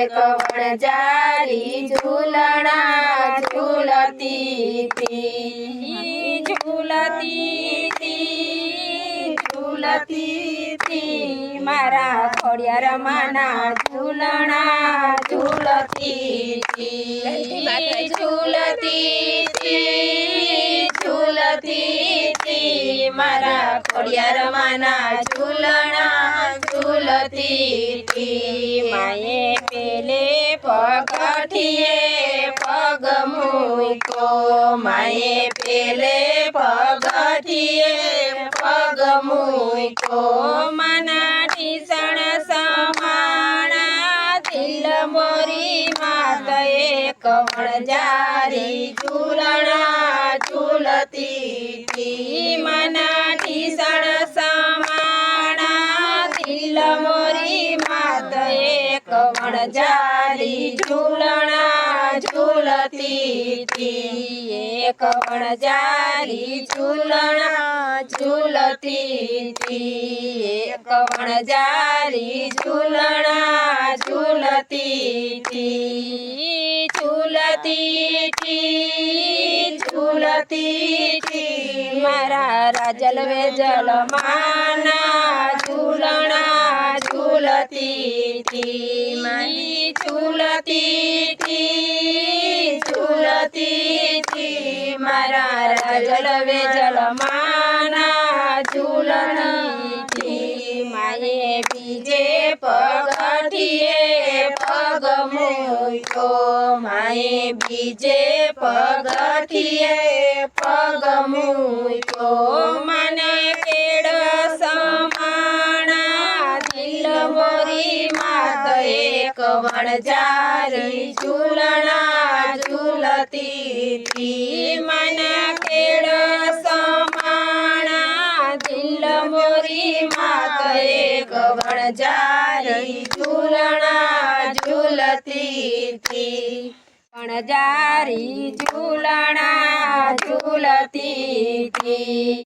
एक वणजारी झूलना झूलती थी झूलती थी झूलती थी मारा खोड़ियार माना झूलना झूलती थी झूलती थी झूलती थी मारा खोड़ियार माना झूलना झूलती थी माए पेले पगठिए पग मूको माए पेले पगठिए पग मूको मना टीसण समाणा दिल मोरी मात एक वणजारी झूलना झूलती थी मना टीसण समाणा दिल मोरी मात एक वणजारी झूलना झूलती थी एक वणजारी झूलना झूलती थी एक वणजारी झूलना झूलती थी झूलती थी झूलती थी मारा राजल वेजल माना झूलना झूलती थी माई झूलती थी झूलती थी मारा राजल वेजल माना झूलती थी माए बीजे पगठिए पग मूको माए बीजे पगठिए पग मूको मन केड़ समाणा दिल मोरी मात एक वणजारी झूलना झूलती थी मन केड़ समाणा दिल मोरी मात एक वणजारी झूलना झूलती थी वणजारी झूलना झूलती थी